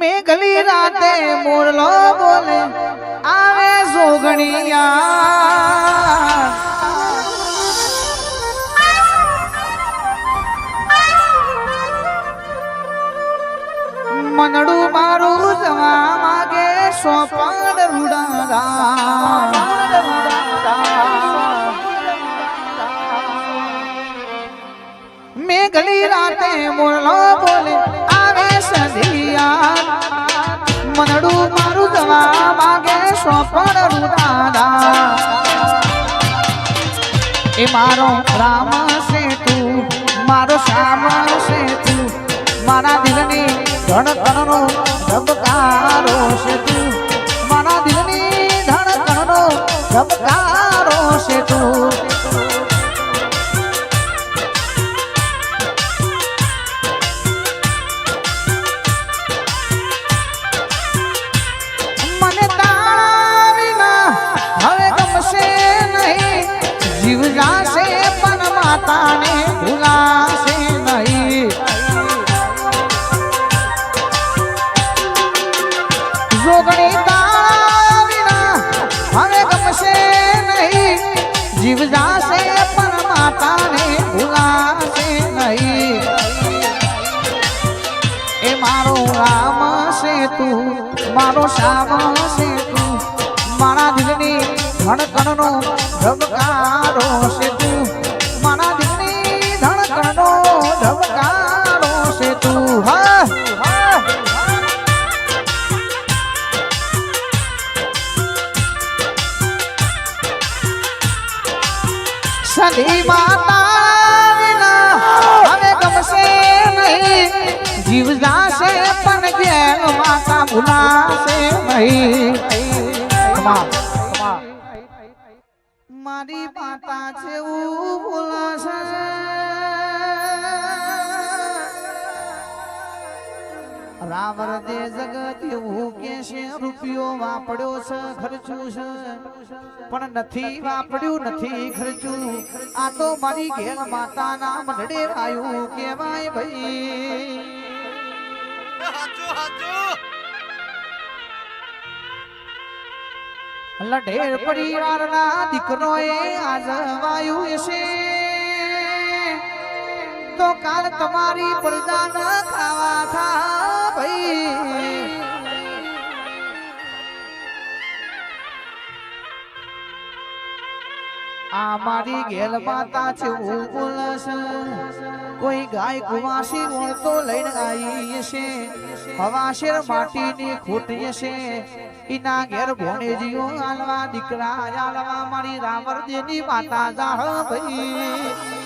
મેઘલી રાતે મોરલો બોલે આવે જોગણિયા મનડું મારું જવા માગે સોપાન રૂડા મેઘલી રાતે મોરલો બોલે આવે સધિયા મનડું મારું જવા માગે સોપાન રૂડા એ મારો રામ છે તું મારો શ્યામ છે તું મારા દિલની ધડકણનો ધબકારો છે તું મારા દિલની ધડકણનો ધબકારો છે તું મને તારા વિના હવે ગમશે નહીં જીવ જાશે પણ માતાને ભૂલાશે નહીં જોગણી તારા વિના હવે ગમશે નહીં જીવ જાશે પણ માતાને ભૂલાશે નહીં એ મારો રામ છે તું મારો શ્યામ છે તું મારા દિલની ધડકણનો ધબકારો છે તું મારા દિલની ધડકણનો ધબકારો છે તું હા સધી માતા વિના હવે ગમશે નહીં જીવ જાશે પણ જેમ માતા ભૂલાશે નહીં મારી માતા છે ભૂલાશે રાવર દે જગત એવું કે છે રૂપિયો વાપડ્યો છે ખર્ચું છે પણ નથી વાપડ્યું નથી ખર્ચું આ તો મારી ઘેર માતા નામ ડેરાયું કેવાય ભાઈ લઢેર પરિવારના દીકરોએ આજવાયું છે તો કાલ તમારી પ્રજા ન ખાવા થા ભાઈ આ મારી ગેલ માતા છે બોલસ કોઈ ગાય કુવાસી વળતો લઈને આવી છે હવાશેર માટીની ખૂટી છે ઇના ઘેર ભોણેજીઓ આલવા દીકરા આલવા મારી રાવરદેની માતા જાહ ભાઈ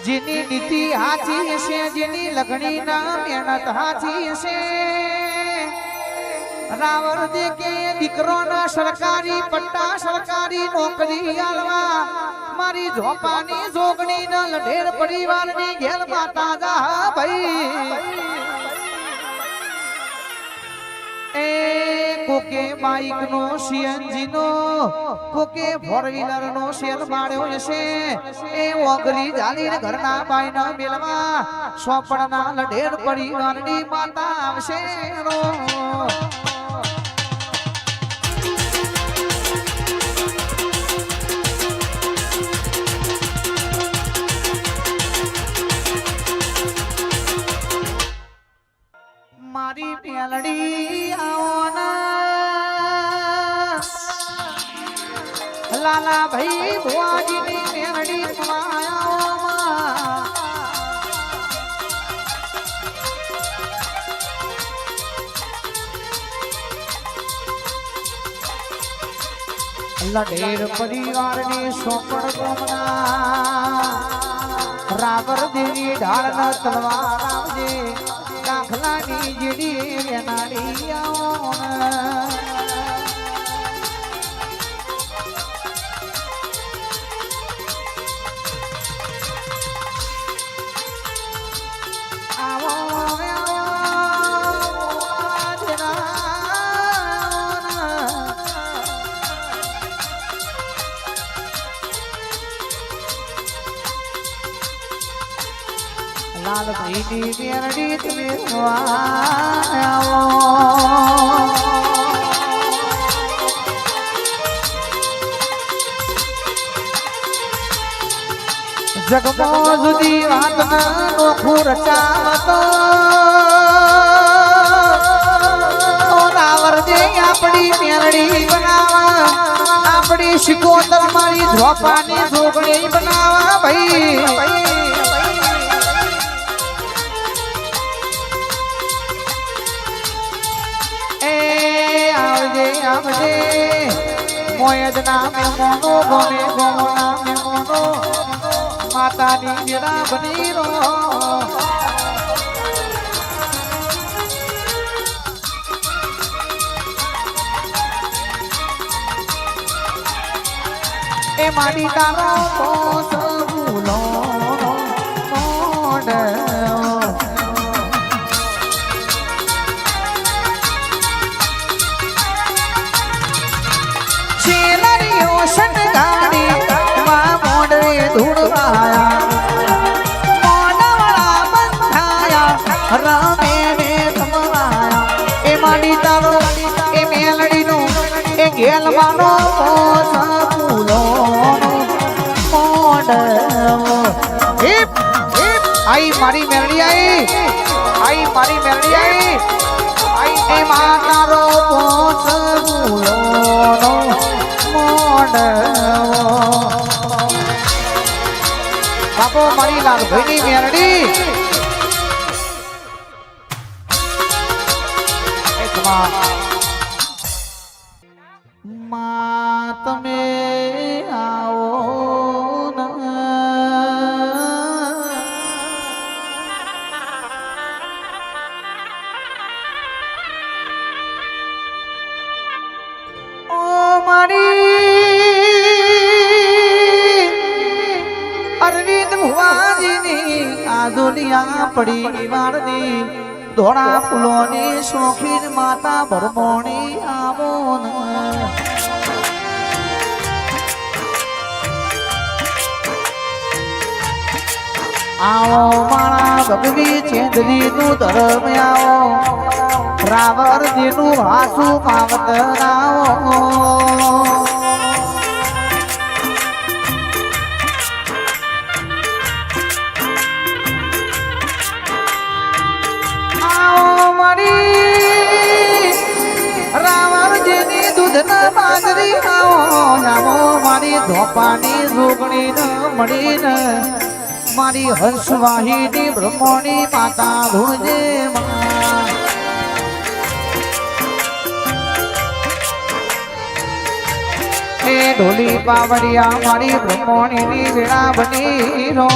જેની નીતિ હાચી છે જેની લગણી ના મહેનત હાચી છે રાવર દે કે દીકરો ના સરકારી પટ્ટા સરકારી નોકરી આલવા મારી ઝોપાની જોગણી ના લઢેર પરિવારની ઘેર માતા જા ભાઈ એ કોકે બાઈક નો સીએનજી નો કોકે ફોર વ્હીલર નો શેર માર્યો હશે એ ઓગરી જાલીને ઘરના બાઈ ના મેલવા સોપડના લઢેર પરિવારની માતા આવશે રો મારી પેલડી આવના લાલા ભાઈ ભુવાજીની પેલડી માયાઓમાં લઢેર પરિવારની સોપડ ગોમના રાવર દેવી ઢાળના તલવાર આવજે દાખલાની જેડી વેનાડી આવો લાલ ભાઈ માટીની મેરડી તમે આવો જગમાં જુદી વાતના નોખું રચાવતો રાવરજે આપણી મેરડી બનાવા આપણી શિકોતર મારી ધ્રોપાની ઝોગડી બનાવા ભાઈ એ આવજે આવજે મોયદ નામે મોનો ગમે ગમો નામે મોનો માતાની મેળા બની રો એ માડી તારો પોસ ભૂલો મોડ શેલરીઓ શણગાડી માં મોડે ધૂળવાયા મોડવાળા બંધાયા રમે ને ધમવાયા એ માડી તારો એ મેલડીનો એ ગેલવાનો પોસ ભૂલો મોડ હિપ હિપ આઈ મારી મેલડી આઈ મારી મેલડી આઈ એ માતારો પોસ ભૂલો મોડ બાપો મારી લાલભાઈની મેરડી માં તમે આવો ઓ મારી અરવિંદ ભુવાજીની આ દુનિયા પડી વાળની ધોળા ફૂલોની શોખીન માતા ભરમોણી આવો આવો મારા ભગવી ચેન્દ્રી નું ધર્મ આવો રાવરજી નું હાસુ માવતર આવો બાજરી આવો મારી ધોપાની ઝૂંપડી ન મળીને મારી હંસવાહીની બ્રહ્મણી માતા ધૂણજે એ ઢોલી પાવડિયા મારી બ્રહ્મણીની વેળા બની રો